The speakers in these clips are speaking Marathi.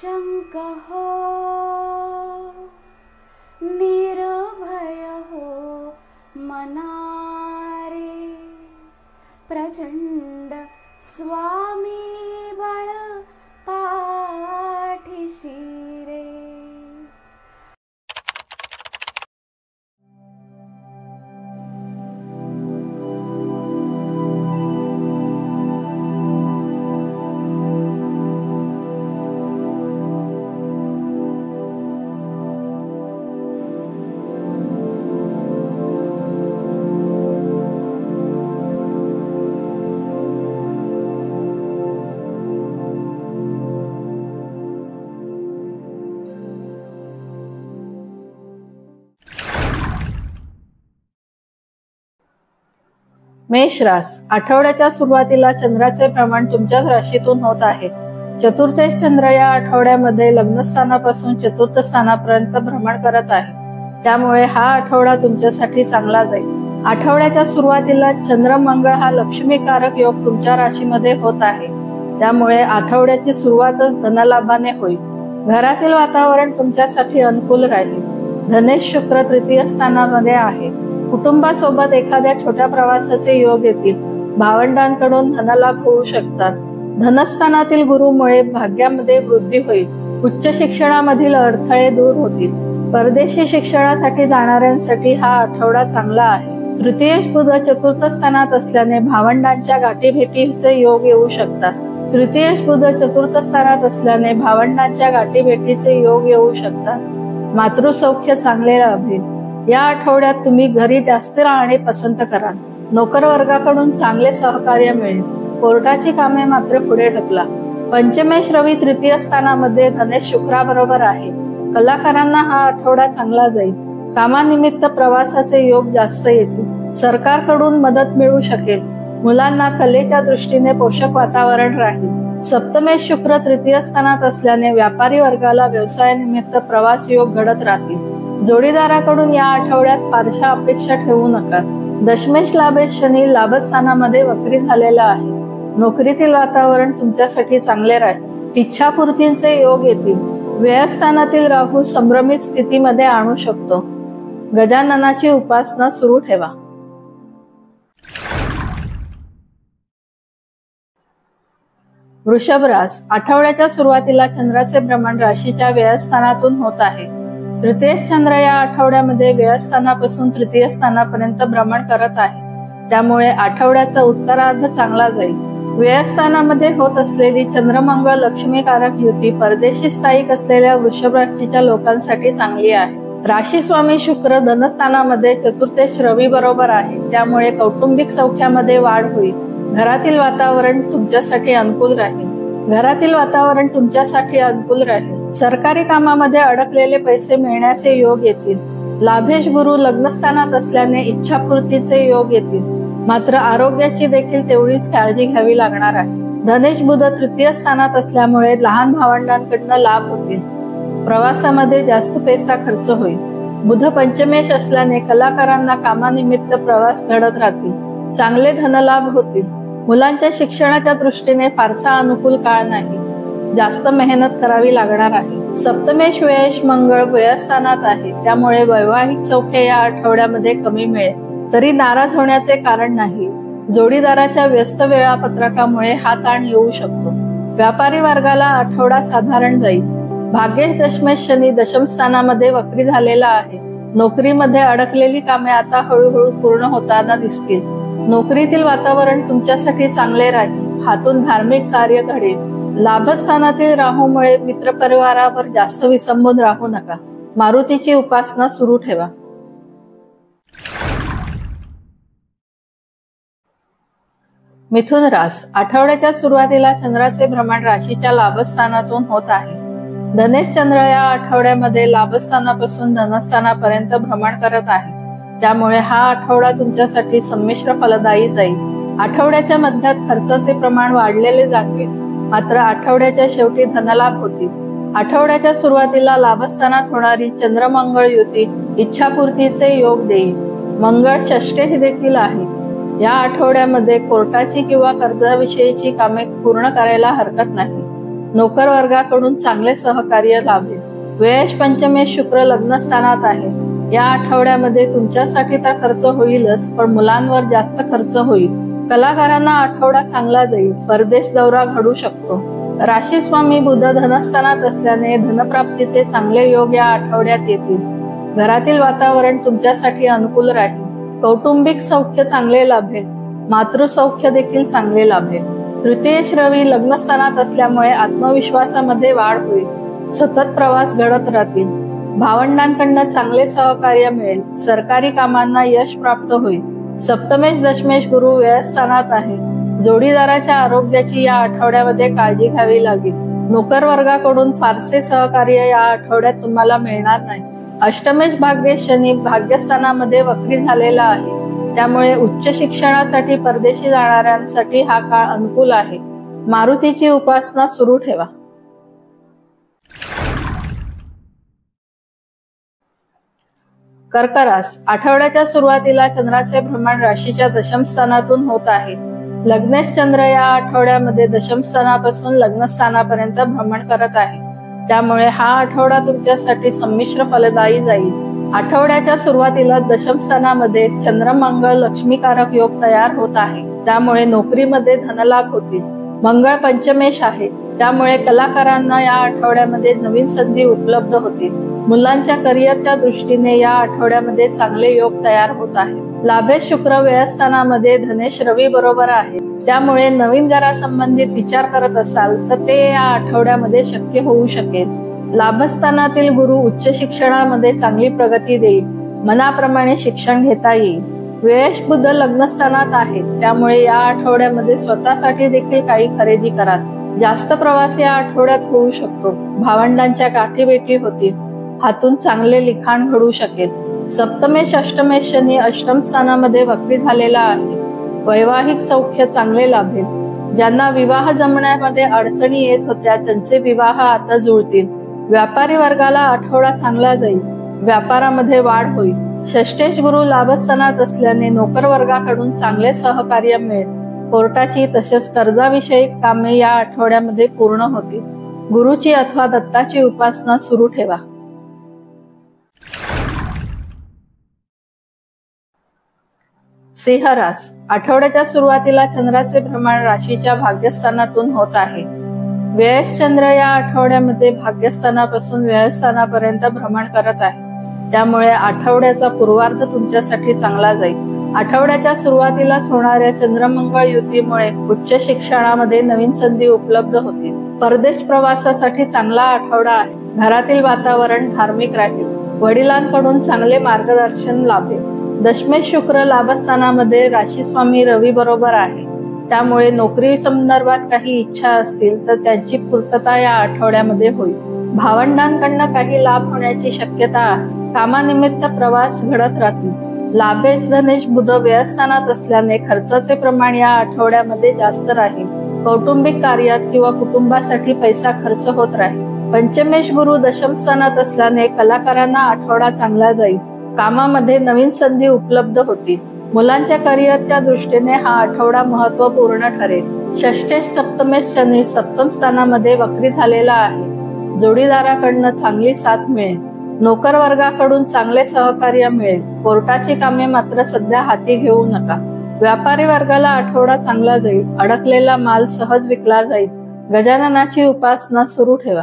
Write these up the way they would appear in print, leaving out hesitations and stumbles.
निशंक हो, निर्भय हो मनारे, प्रचंड स्वामी बळ पाठीशी रे. मेष रास, आठवड्याच्या सुरुवातीला चंद्राचे प्रमाण तुमच्याच राशीतून होत आहे. चतुर्थेश चंद्र या आठवड्यामध्ये लग्नस्थानापासून चतुर्थ स्थानापर्यंत भ्रमण करत आहे. त्यामुळे हा आठवडा तुमच्यासाठी चांगला जाईल. आठवड्याच्या सुरुवातीला चंद्र मंगळ हा लक्ष्मीकारक योग तुमच्या राशीमध्ये होत आहे. त्यामुळे आठवड्याची सुरुवातच धनलाभाने होईल. घरातील वातावरण तुमच्यासाठी अनुकूल राहील. धनेश शुक्र तृतीय स्थानामध्ये आहे. कुटुंबासोबत एखाद्या छोट्या प्रवासाचे योग येतील. भावंडांकडून धनलाभ होऊ शकतात. धनस्थानातील गुरुमुळे भाग्यामध्ये वृद्धी होईल. उच्च शिक्षणामधील अडथळे दूर होतील. परदेशी शिक्षणासाठी जाणाऱ्यांसाठी हा आठवडा चांगला आहे. तृतीयेश बुध चतुर्थ स्थानात असल्याने भावंडांच्या गाठीभेटीचे योग येऊ शकतात. तृतीयेश बुध चतुर्थ स्थानात असल्याने भावंडांच्या गाठीभेटीचे योग येऊ शकतात. मातृसौख्य चांगले लाभेल. या आठवड्यात तुम्ही घरी जास्त राहणे पसंत कराल. नोकर वर्गाकडून चांगले सहकार्य मिळेल. कोर्टाची कामे मात्र पुढे ढकला. पंचमेश रवी तृतीय स्थानामध्ये धनेश शुक्राबरोबर आहे. कलाकारांना हा आठवडा चांगला जाईल. कामानिमित्त प्रवासाचे योग जास्त येतील. सरकारकडून मदत मिळू शकेल. मुलांना कलेच्या दृष्टीने पोषक वातावरण राहील. सप्तमेश शुक्र तृतीय स्थानात असल्याने व्यापारी वर्गाला व्यवसायानिमित्त प्रवास योग घडत राहतील. जोडीदाराकडून या आठवड्यात फारशा अपेक्षा ठेवू नका. दशमेश लाभेश शनी लाभस्थानामध्ये वक्री झालेला आहे. नोकरीतील वातावरण तुमच्यासाठी चांगले राहील. इच्छापूर्तींचे योग येतील. व्ययस्थानातील राहू संभ्रमित स्थितीमध्ये आणू शकतो. गजाननाची उपासना सुरू ठेवा. वृषभ रास, आठवड्याच्या सुरुवातीला चंद्राचे भ्रमण राशीच्या व्ययस्थानातून होत आहे. तृतीयेश चंद्र या आठवड्यामध्ये व्ययस्थानापासून तृतीय स्थानापर्यंत भ्रमण करत आहे. त्यामुळे आठवड्याचा उत्तरार्ध चांगला जाईल. व्ययस्थानामध्ये होत असलेली चंद्रमंगळ लक्ष्मीकारक युती परदेशी स्थायिक असलेल्या वृषभ राशीच्या लोकांसाठी चांगली आहे. राशी स्वामी शुक्र धनस्थानामध्ये चतुर्थेश रवी बरोबर आहे. त्यामुळे कौटुंबिक सौख्यामध्ये वाढ होईल. घरातील वातावरण तुमच्यासाठी अनुकूल राहील. सरकारी कामामध्ये अडकलेले पैसे मिळण्याचे योग येतील. लाभेश गुरु लग्नस्थानात असल्याने इच्छापूर्तीचे योग येतील. मात्र आरोग्याची देखील तेवढीच काळजी घ्यावी लागणार आहे. धनेश बुध तृतीय स्थानात असल्यामुळे लहान भावंडांकडून लाभ होतील. प्रवासामध्ये जास्त पैसा खर्च होईल. बुध पंचमेश असल्याने कलाकारांना कामानिमित्त प्रवास घडत राहतील. चांगले धनलाभ होतील. मुलांच्या शिक्षणाच्या दृष्टीने फारसा अनुकूल काळ नाही. जास्त मेहनत करावी लागणार आहे. सप्तमेश व्ययेश मंगळ व्ययस्थानात आहे. त्यामुळे वैवाहिक सौख्य या आठवड्यामध्ये कमी मिळेल. तरी नाराज होण्याचे कारण नाही. जोडीदाराच्या व्यस्त वेळापत्रकामुळे हा ताण येऊ शकतो. व्यापारी वर्गाला आठवडा साधारण जाईल. भाग्येश दशमेश शनी दशम स्थानामध्ये वक्री झालेला आहे. नोकरीमध्ये अडकलेली कामे आता हळूहळू पूर्ण होताना दिसतील. नोकरीतील वातावरण तुमच्यासाठी चांगले राहील. हातून धार्मिक कार्य घडेल. लाभस्थानातील राहूमुळे मित्रपरिवारावर जास्त विसंबून राहू नका. मारुतीची उपासना सुरू ठेवा. मिथुन रास, आठवड्याच्या सुरुवातीला चंद्राचे भ्रमण राशीच्या लाभस्थानातून होत आहे. धनेश चंद्र या आठवड्यामध्ये लाभस्थानापासून धनस्थानापर्यंत भ्रमण करत आहे. त्यामुळे हा आठवडा तुमच्यासाठी संमिश्र फलदायी जाईल. आठवड्याच्या मध्यात खर्चाचे प्रमाण वाढलेले जाणवेल. मात्र आठवड्याच्या शेवटी धनलाभ होतील. आठवड्याच्या सुरुवातीला लाभस्थानात होणारी चंद्रमंगळ युती इच्छापूर्तीचे योग देईल. मंगळ षष्ठे देखील आहे. या आठवड्यामध्ये कोर्टाची किंवा कर्जाविषयीची कामे पूर्ण करायला हरकत नाही. नोकर वर्गाकडून चांगले सहकार्य लाभेल. व्ययश पंचमेश शुक्र लग्नस्थानात आहे. या आठवड्यामध्ये तुमच्यासाठी तर खर्च होईलच, पण मुलांवर जास्त खर्च होईल. कलाकारांना आठवडा चांगला जाईल. परदेश दौरा घडू शकतो. राशी स्वामी बुध धनस्थानात असल्याने धनप्राप्तीचे चांगले योग या आठवड्यात येतील. घरातील वातावरण तुमच्यासाठी अनुकूल राहील. कौटुंबिक सौख्य चांगले लाभेल. मातृसौख्य देखील चांगले लाभेल. तृतीयेश रवी लग्नस्थानात असल्यामुळे आत्मविश्वासामध्ये वाढ होईल. सतत प्रवास घडत राहतील. भावंडांकडून चांगले सहकार्य मिळेल. सरकारी कामांना यश प्राप्त होईल. सप्तमेश दशमेश गुरु व्ययस्थानात आहे. जोडीदाराच्या आरोग्याची या आठवड्यामध्ये काळजी घ्यावी लागेल. नोकर वर्गाकडून फारसे सहकार्य या आठवड्यात तुम्हाला मिळणार नाही. अष्टमेश भाग्येश शनी भाग्यस्थानामध्ये वक्री झालेला आहे. त्यामुळे उच्च शिक्षणासाठी परदेशी जाणाऱ्यांसाठी हा काळ अनुकूल आहे. मारुतीची उपासना सुरू ठेवा. कर्क रास. आठवड्याच्या सुरुवातीला चंद्राचे भ्रमण राशीच्या दशम स्थानातून होत आहे. लग्नेश चंद्र या आठवड्यामध्ये दशम स्थानापासून लग्न स्थानापर्यंत भ्रमण करत आहे. त्यामुळे हा आठवडा तुमच्यासाठी संमिश्र फलदायी जाईल. आठवड्याच्या सुरुवातीला दशम स्थानामध्ये चंद्र मंगळ लक्ष्मीकारक योग तयार होत आहे. त्यामुळे नोकरीमध्ये धनलाभ होतील. मंगळ पंचमेश आहे. त्यामुळे कलाकारांना या आठवड्यामध्ये नवीन संधी उपलब्ध होतील. मुलांच्या करिअरच्या दृष्टीने या आठवड्यामध्ये चांगले योग तयार होत आहे. लाभेश शुक्र व्ययस्थानामध्ये धनेश रवी बरोबर आहे. त्यामुळे नवीन घरासंबंधित विचार करत असाल तर ते या आठवड्यामध्ये शक्य होऊ शकेल. लाभस्थानातील गुरु उच्च शिक्षणामध्ये चांगली प्रगती देईल. मनाप्रमाणे शिक्षण घेता येईल. व्ययश बुध लग्नस्थानात आहे. त्यामुळे या आठवड्यामध्ये स्वतःसाठी देखील काही खरेदी करा. जास्त प्रवास या आठवड्यात होऊ शकतो. भावंडांच्या गाठीभेटी होतील. हातून चांगले लिखाण घडू शकेल. सप्तमेश अष्टमेश शनी अष्टम स्थानामध्ये वक्री झालेला आहे. वैवाहिक सौख्य चांगले लाभेल. ज्यांना विवाह जमण्यामध्ये अडचणी येत होत्या त्यांचे विवाह आता जुळतील. व्यापारी वर्गाला आठवडा चांगला जाईल. व्यापारामध्ये वाढ होईल. षष्ठेश गुरु लाभस्थानात असल्याने नोकर वर्गाकडून चांगले सहकार्य मिळेल. कोर्टाची तसेच कर्जाविषयक कामे या आठवड्यामध्ये पूर्ण होतील. गुरुची अथवा दत्ताची उपासना सुरू ठेवा. सिंह रास. आठवड्याच्या सुरुवातीला चंद्राचे भ्रमण राशीच्या भाग्यस्थानातून होत आहे. व्ययश चंद्र या आठवड्यामध्ये भाग्यस्थानापासून व्ययस्थानापर्यंत भ्रमण करत आहे. त्यामुळे आठवड्याचा पूर्वार्ध तुमच्यासाठी चांगला जाईल. आठवड्याच्या सुरुवातीलाच होणाऱ्या चंद्रमंगळ युतीमुळे उच्च शिक्षणामध्ये नवीन संधी उपलब्ध होतील. परदेश प्रवासासाठी चांगला आठवडा आहे. घरातील वातावरण धार्मिक राहील. वडिलांकडून चांगले मार्गदर्शन लाभेल. दशमेश शुक्र लाभस्थानामध्ये राशी स्वामी रवी बरोबर आहे. त्यामुळे नोकरी संदर्भात काही इच्छा असतील तर त्यांची पूर्तता या आठवड्यामध्ये होईल. भावंडांकडून काही लाभ होण्याची शक्यता आहे. कामानिमित्त प्रवास घडत राहतील. लाभेश धनेश बुध व्ययस्थानात असल्याने खर्चाचे प्रमाण या आठवड्यामध्ये जास्त राहील. कौटुंबिक कार्यात किंवा कुटुंबासाठी पैसा खर्च होत राहील. पंचमेश गुरु दशम स्थानात असल्याने कलाकारांना आठवडा चांगला जाईल. कामामध्ये नवीन संधी उपलब्ध होतील. मुलांच्या करिअरच्या दृष्टीने हा आठवडा महत्वपूर्ण ठरेल. षष्ठेश सप्तमेश शनी सप्तम स्थानामध्ये वक्री झालेला आहे. जोडीदाराकडून चांगली साथ मिळेल. नोकर वर्गाकडून चांगले सहकार्य मिळेल. कोर्टाची कामे मात्र सध्या हाती घेऊ नका. व्यापारी वर्गाला आठवडा चांगला जाईल. अडकलेला माल सहज विकला जाईल. गजाननाची उपासना सुरू ठेवा.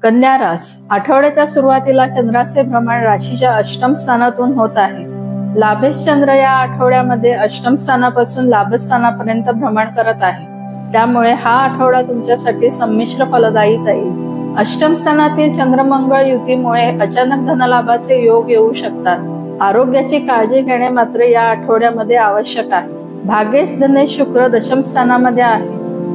कन्या रास. आठवड्याच्या सुरुवातीला चंद्राचे भ्रमण राशीच्या अष्टम स्थानातून होत आहे. लाभेश चंद्र या आठवड्यामध्ये अष्टम स्थानापासून लाभस्थानापर्यंत भ्रमण करत आहे. त्यामुळे हा आठवडा तुमच्यासाठी संमिश्र फलदायी जाईल. अष्टम स्थानातील चंद्रमंगळ युतीमुळे अचानक धनलाभाचे योग येऊ शकतात. आरोग्याची काळजी घेणे मात्र या आठवड्यामध्ये आवश्यक आहे. भाग्येश धनेश शुक्र दशम स्थानामध्ये आहे.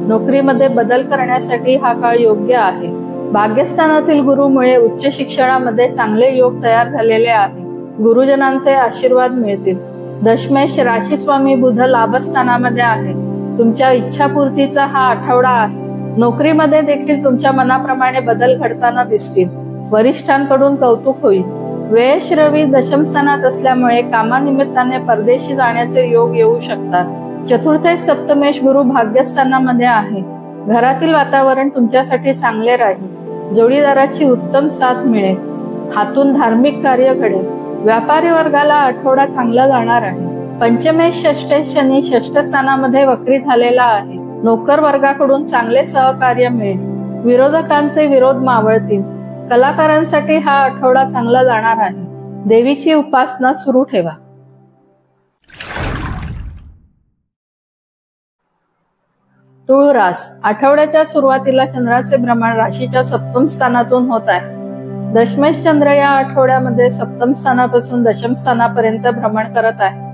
नोकरीमध्ये बदल करण्यासाठी हा काळ योग्य आहे. भाग्यस्थानातील गुरुमुळे उच्च शिक्षणामध्ये चांगले योग तयार झालेले आहे. गुरुजनांचे आशीर्वाद मिळतील. दशमेश राशी स्वामी बुध लाभस्थानामध्ये आहे. तुमच्या इच्छापूर्तीचा हा आठवडा आहे. नोकरीमध्ये देखील तुमच्या मनाप्रमाणे बदल घडताना दिसतील. वरिष्ठांकडून कौतुक होईल. व्ययश रवी दशम स्थानात असल्यामुळे कामानिमित्ताने परदेशी जाण्याचे योग येऊ शकतात. चतुर्थेश सप्तमेश गुरु भाग्यस्थानामध्ये आहे. घरातील वातावरण तुमच्यासाठी चांगले राहील. जोडीदाराची उत्तम साथ मिळेल. हातून धार्मिक कार्य घडेल. व्यापारी वर्गाला आठवडा चांगला जाणार आहे. पंचमेश षष्ठेश शनी षष्ठ स्थानामध्ये वक्री झालेला आहे. नोकर वर्गाकडून चांगले सहकार्य मिळेल. विरोधकांचे विरोध मावळतील. कलाकारांसाठी हा आठवडा चांगला जाणार आहे. देवीची उपासना सुरू ठेवा. तुळ रास. आठवड्याच्या सुरुवातीला चंद्राचे भ्रमण राशीच्या सप्तम स्थानातून होत आहे. दशमेश चंद्र या आठवड्यामध्ये सप्तम स्थानापासून दशम स्थानापर्यंत भ्रमण करत आहे.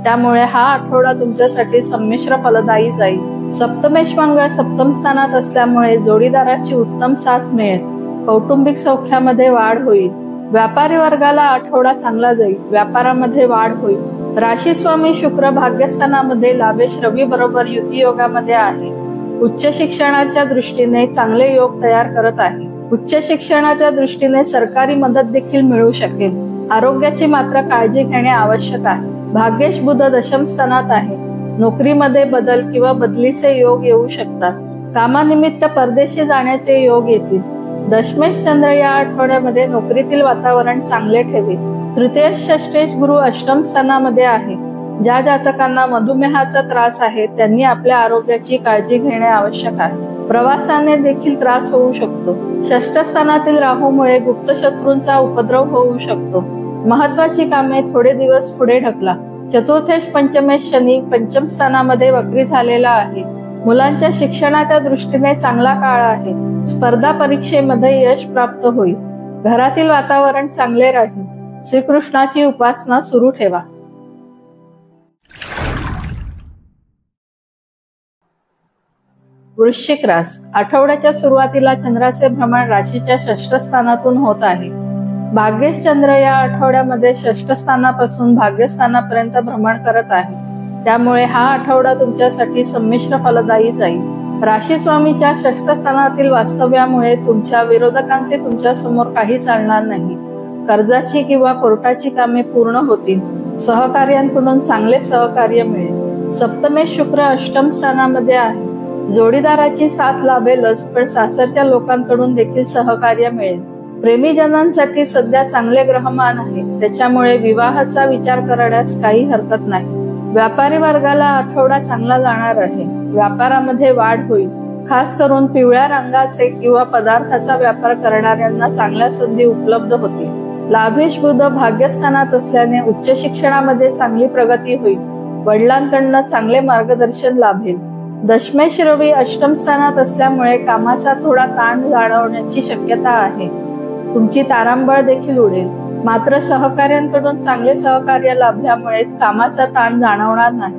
त्यामुळे हा आठवडा तुमच्यासाठी संमिश्र फलदायी जाईल. सप्तमेश मंगळ सप्तम स्थानात असल्यामुळे जोडीदाराची उत्तम साथ मिळेल. कौटुंबिक सौख्यामध्ये वाढ होईल. व्यापारी वर्गाला आठवडा चांगला जाईल. व्यापारामध्ये वाढ होईल. राशी स्वामी शुक्र भाग्यस्थानामध्ये लाभेश रवी बरोबर युती योगामध्ये आहे. उच्च शिक्षणाच्या दृष्टीने चांगले योग तयार करत आहे. उच्च शिक्षणाच्या दृष्टीने सरकारी मदत देखील मिळू शकेल. आरोग्याची मात्र काळजी घेणे आवश्यक आहे. भाग्येश बुध दशम स्थानात आहे. नोकरीमध्ये बदल किंवा बदलीचे योग येऊ शकतात. कामानिमित्त परदेशी जाण्याचे योग येतील. दशमेश चंद्र या आठवड्यामध्ये नोकरीतील वातावरण चांगले ठेवेल. तृतीयेश षष्ठेश गुरु अष्टम स्थानामध्ये आहे. ज्या जातकांना मधुमेहाचा त्रास आहे त्यांनी आपल्या आरोग्याची काळजी घेणे आवश्यक आहे. प्रवासाने देखील त्रास होऊ शकतो. षष्ठ स्थानातील राहूमुळे गुप्त शत्रूंचा उपद्रव होऊ शकतो. महत्वाची कामे थोडे दिवस पुढे ढकला. चतुर्थेश पंचमेश शनी पंचम स्थानामध्ये वक्री झालेला आहे. मुलांच्या शिक्षणाच्या दृष्टीने चांगला काळ आहे. स्पर्धा परीक्षेमध्ये यश प्राप्त होईल. घरातील वातावरण चांगले राहील. श्रीकृष्णाची उपासना सुरू ठेवा. वृश्चिक रास. आठवड्याच्या सुरुवातीला चंद्राचे भ्रमण राशीच्या षष्ठ स्थानातून होत आहे. भाग्येश चंद्र या आठवड्यामध्ये षष्ठ स्थानापासून भाग्यस्थानापर्यंत भ्रमण करत आहे. त्यामुळे हा आठवडा तुमच्यासाठी संमिश्र फलदायी जाईल. राशी स्वामीच्या षष्ठ स्थानातील वास्तव्यामुळे तुमच्या विरोधकांचे तुमच्या समोर काही चालणार नाही. कर्जाची किंवा कोर्टाची कामे पूर्ण होतील. सहकार्यांकडून चांगले सहकार्य मिळेल. सप्तमेश शुक्र अष्टम स्थानामध्ये आहे. जोडीदाराची साथ लाभेलच, पण सासरच्या लोकांकडून देखील सहकार्य मिळेल. प्रेमीजनांसाठी सध्या चांगले ग्रहमान आहे. त्याच्यामुळे विवाहाचा विचार करण्यास काही हरकत नाही. व्यापारी वर्गाला आठवडा चांगला जाणार आहे. व्यापारामध्ये वाढ होईल. खास करून पिवळ्या रंगाचे किंवा पदार्थाचा व्यापार करणाऱ्यांना चांगल्या संधी उपलब्ध होतील. लाभेश बुध भाग्यस्थानात असल्याने उच्च शिक्षणामध्ये चांगली प्रगती होईल. वडिलांकडून चांगले मार्गदर्शन लाभेल. दशमेश रवी अष्टम स्थानात असल्यामुळे कामाचा थोडा ताण जाणवण्याची शक्यता आहे. तुमची तारांबळ देखील उडेल. मात्र सहकार्यांकडून चांगले सहकार्य लाभल्यामुळे कामाचा ताण जाणवणार नाही.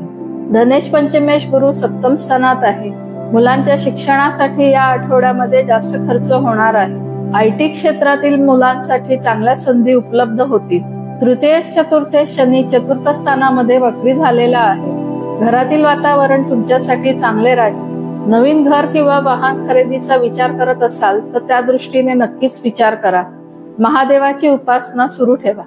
धनेश पंचमेश गुरु सप्तम स्थानात आहे. मुलांच्या शिक्षणासाठी या आठवड्यामध्ये जास्त खर्च होणार आहे. IT क्षेत्रातील मुलांसाठी चांगल्या संधी उपलब्ध होतील. तृतीयेश चतुर्थेश शनी चतुर्थ स्थानामध्ये वक्री झालेला आहे. घरातील वातावरण तुमच्यासाठी चांगले राहील. नवीन घर किंवा वाहन खरेदीचा विचार करत असाल तर त्या दृष्टीने नक्कीच विचार करा. महादेवाची उपासना सुरू ठेवा.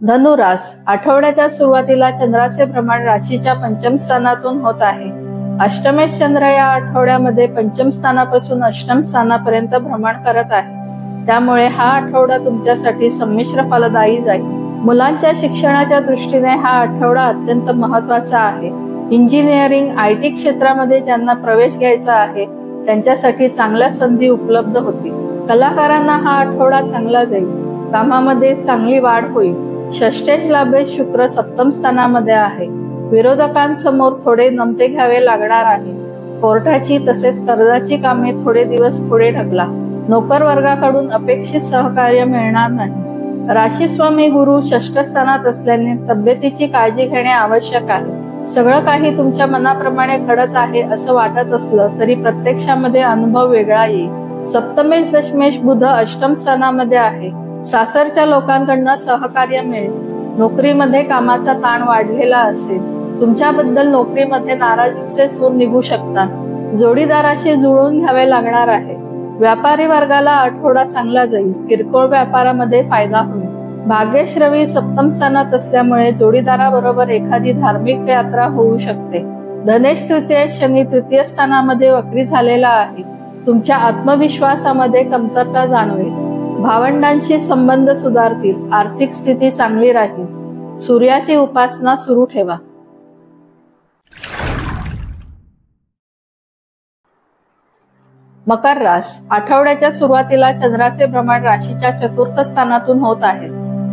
धनुरास. आठवड्याच्या सुरुवातीला चंद्राचे भ्रमण राशीच्या पंचम स्थानातून होत आहे. अष्टमेश चंद्र या आठवड्यामध्ये पंचम स्थानापासून अष्टम स्थानापर्यंत भ्रमण करत आहे. त्यामुळे हा आठवडा तुमच्यासाठी संमिश्र फलदायी जाईल. मुलांच्या शिक्षणाच्या दृष्टीने हा आठवडा अत्यंत महत्वाचा आहे. इंजिनिअरिंग IT क्षेत्रामध्ये ज्यांना प्रवेश घ्यायचा आहे त्यांच्यासाठी चांगल्या संधी उपलब्ध होतील. कलाकारांना हा आठवडा चांगला जाईल. कामामध्ये चांगली वाढ होईल. षष्ठेश लाभेश शुक्र सप्तम स्थानामध्ये आहे. विरोधकांसमोर थोडे नमते घ्यावे लागणार आहे. कोर्टाची तसेच कर्जाची कामे थोडे दिवस पुढे ढकला. नोकर वर्गाकडून अपेक्षित सहकार्य मिळणार नाही. राशी स्वामी गुरु षष्ठ स्थानात असल्याने तब्येतीची काळजी घेणे आवश्यक आहे. सगळं काही तुमच्या मनाप्रमाणे घडत आहे असं वाटत असलं तरी प्रत्यक्षामध्ये अनुभव वेगळा येईल. सप्तमेश दशमेश बुध अष्टम स्थानामध्ये आहे. सासरच्या लोकांकडून सहकार्य मिळेल. नोकरीमध्ये कामाचा ताण वाढलेला असेल. तुमच्याबद्दल नोकरीमध्ये नाराजीचे सूर निघू शकतात. जोडीदाराशी जुळून घ्यावे लागणार आहे. व्यापारी वर्गाला आठवडा चांगला जाईल. किरकोळ व्यापारामध्ये फायदा होईल. भाग्येश रवी सप्तम स्थानात असल्यामुळे जोडीदाराबरोबर एखादी धार्मिक यात्रा होऊ शकते. धनेश तृतीय शनी तृतीय स्थानामध्ये वक्री झालेला आहे. तुमच्या आत्मविश्वासामध्ये कमतरता जाणवेल. भावंडांशी संबंध सुधारतील. आर्थिक स्थिती चांगली राहील. सूर्याची उपासना सुरू ठेवा. मकर रास. आठवड्याच्या सुरुवातीला चंद्राचे भ्रमण राशीच्या चतुर्थ स्थानातून होत आहे.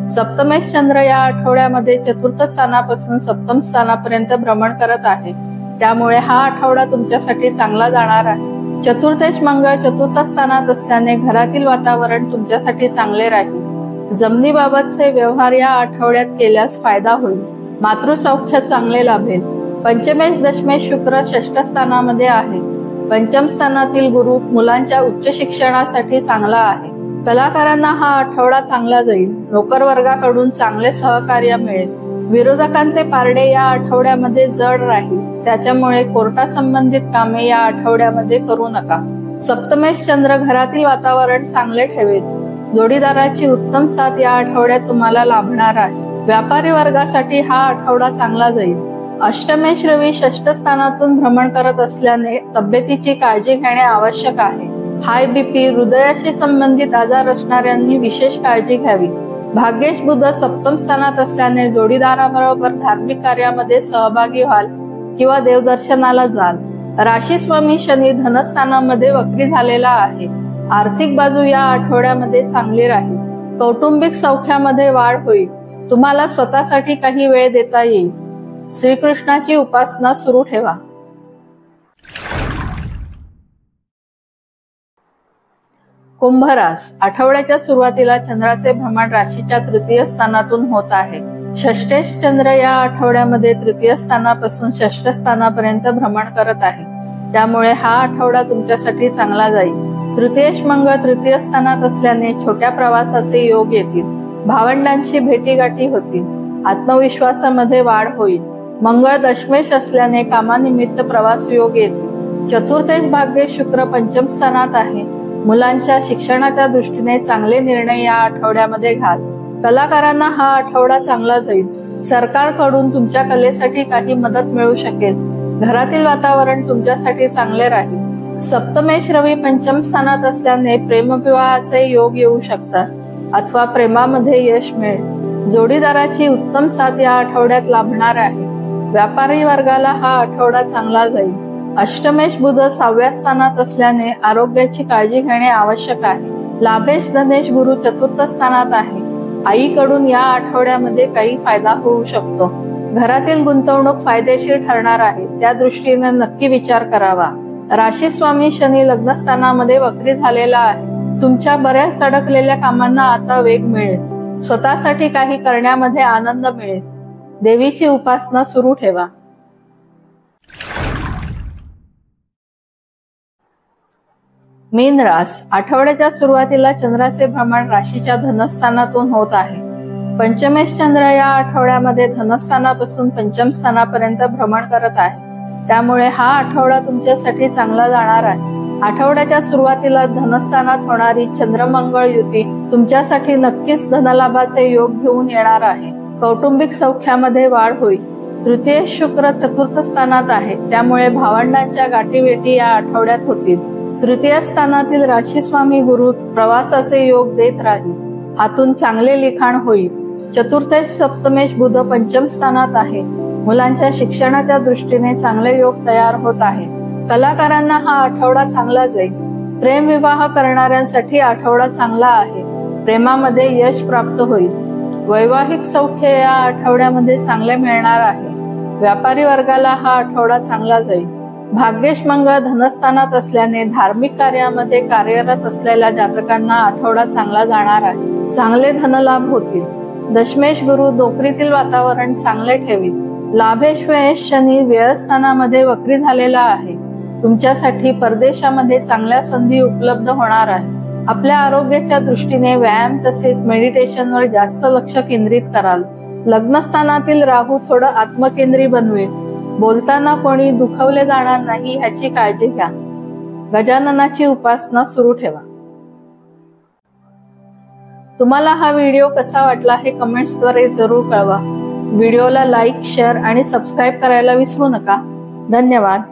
सप्तमेश चंद्र या आठवड्यामध्ये चतुर्थ स्थानापासून सप्तम स्थानापर्यंत भ्रमण करत आहे. त्यामुळे हा आठवडा तुमच्यासाठी चांगला जाणार आहे. चतुर्थेश मंगळ चतुर्थ स्थानात असल्याने घरातील वातावरण तुमच्यासाठी चांगले राहील. जमिनीबाबतचे व्यवहार या आठवड्यात केल्यास फायदा होईल. मातृसौख्य चांगले लाभेल. पंचमेश दशमेश शुक्र षष्ठ स्थानामध्ये आहे. पंचम स्थानातील गुरु मुलांच्या उच्च शिक्षणासाठी चांगला आहे. कलाकारांना हा आठवडा चांगला जाईल. नोकर वर्गाकडून चांगले सहकार्य मिळेल. विरोधकांचे पारडे या आठवड्यामध्ये जड राहील. त्याच्यामुळे कोर्टासंबंधित कामे या आठवड्यामध्ये करू नका. सप्तमेश चंद्र घरातील वातावरण चांगले ठेवेल. जोडीदाराची उत्तम साथ या आठवड्यात तुम्हाला लाभणार आहे. व्यापारी वर्गासाठी हा आठवडा चांगला जाईल. अष्टमेश रवी षष्ठ स्थानातून भ्रमण करत असल्याने तब्येतीची काळजी घेणे आवश्यक आहे. हाय बीपी हृदयाशी संबंधित आजार असणाऱ्यांनी विशेष काळजी घ्यावी. भाग्येश बुध सप्तम स्थानात असल्याने जोडीदाराबरोबर धार्मिक कार्यामध्ये सहभागी व्हाल किंवा देवदर्शनाला जाल. राशी स्वामी शनी धनस्थानामध्ये वक्री झालेला आहे. आर्थिक बाजू या आठवड्यामध्ये चांगली राहील. कौटुंबिक सौख्यामध्ये वाढ होईल. तुम्हाला स्वतःसाठी काही वेळ देता येईल. श्रीकृष्णाची उपासना सुरू ठेवा. कुंभ रास. आठवड्याच्या सुरुवातीला चंद्राचे भ्रमण राशीच्या तृतीय स्थानातून होत आहे. षष्ठेश चंद्र या आठवड्यामध्ये तृतीय स्थानापासून षष्ठ स्थानापर्यंत भ्रमण करत आहे. त्यामुळे हा आठवडा तुमच्यासाठी चांगला जाईल. तृतीयेश मंगळ तृतीय स्थानात असल्याने छोट्या प्रवासाचे योग येतील. भावंडांशी भेटीगाठी होतील. आत्मविश्वासामध्ये वाढ होईल. मंगळ दशमेश असल्याने कामानिमित्त प्रवास योग येतील. चतुर्थेश भाग्येश शुक्र पंचम स्थानात आहे. मुलांच्या शिक्षणाच्या दृष्टीने चांगले निर्णय या आठवड्यामध्ये घ्याल. कलाकारांना हा आठवडा चांगला जाईल. सरकारकडून तुमच्या कलेसाठी काही मदत मिळू शकेल. घरातील वातावरण तुमच्यासाठी चांगले राहील. सप्तमेश रवी पंचम स्थानात असल्याने प्रेमविवाहाचे योग येऊ शकतात अथवा प्रेमामध्ये यश मिळेल. जोडीदाराची उत्तम साथ या आठवड्यात लाभणार आहे. व्यापारी वर्गाला हा आठवडा चांगला जाईल. अष्टमेश बुध 6व्या स्थानात असल्याने आरोग्याची काळजी घेणे आवश्यक आहे. लाभेश धनेश गुरु चतुर्थ स्थानात आहे. आईकडून या आठवड्यामध्ये काही फायदा होऊ शकतो. घरातील गुंतवणूक फायदेशीर ठरणार आहे. त्या दृष्टीने नक्की विचार करावा. राशी स्वामी शनी लग्नस्थानामध्ये वक्री झालेला आहे. तुमच्या बऱ्याच अडकलेल्या कामांना आता वेग मिळेल. स्वतःसाठी काही करण्यामध्ये आनंद मिळेल. देवीची उपासना सुरू ठेवा. मीन रास. आठवड्याच्या सुरुवातीला चंद्राचे भ्रमण राशीच्या धनस्थानातून होत आहे. पंचमेश चंद्र या आठवड्यामध्ये धनस्थानापासून पंचम स्थानापर्यंत भ्रमण करत आहे. त्यामुळे हा आठवडा तुमच्यासाठी चांगला जाणार आहे. आठवड्याच्या सुरुवातीला धनस्थानात होणारी चंद्रमंगळ युती तुमच्यासाठी नक्कीच धनलाभाचे योग घेऊन येणार आहे. कौटुंबिक सौख्यामध्ये वाढ होईल. तृतीय शुक्र चतुर्थ स्थानात आहे. त्यामुळे भावंडांच्या गाठीभेटी या आठवड्यात होतील. तृतीय स्थानातील राशी स्वामी गुरु प्रवासाचे योग देत राहील. हातून चांगले लिखाण होईल. चतुर्थेश सप्तमेश बुध पंचम स्थानात आहे. मुलांच्या शिक्षणाच्या दृष्टीने चांगले योग तयार होत आहे. कलाकारांना हा आठवडा चांगला जाईल. प्रेमविवाह करणाऱ्यांसाठी आठवडा चांगला आहे. प्रेमामध्ये यश प्राप्त होईल. वैवाहिक सौख्य या आठवड्यामध्ये चांगले मिळणार आहे. व्यापारी वर्गाला हा आठवडा चांगला जाईल. भाग्येश मंगळ धनस्थानात असल्याने धार्मिक कार्यामध्ये कार्यरत असलेल्या जातकांना आठवडा चांगला जाणार आहे. चांगले धनलाभ होतील. दशमेश गुरु नोकरीतील वातावरण चांगले ठेवील. लाभेश व्ययेश शनी व्ययस्थानामध्ये वक्री झालेला आहे. तुमच्यासाठी परदेशामध्ये चांगल्या संधी उपलब्ध होणार आहे. आपल्या आरोग्याच्या दृष्टीने व्यायाम तसेच मेडिटेशनवर जास्त लक्ष केंद्रित कराल. लग्नस्थानातील राहू थोडं आत्मकेंद्री बनवेल. बोलताना कोणी दुखवले जाणार नाही ह्याची काळजी घ्या. गजाननाची उपासना सुरू ठेवा. तुम्हाला हा व्हिडिओ कसा वाटला हे कमेंट्सद्वारे जरूर कळवा. व्हिडिओला लाईक, शेअर आणि सबस्क्राईब करायला विसरू नका. धन्यवाद.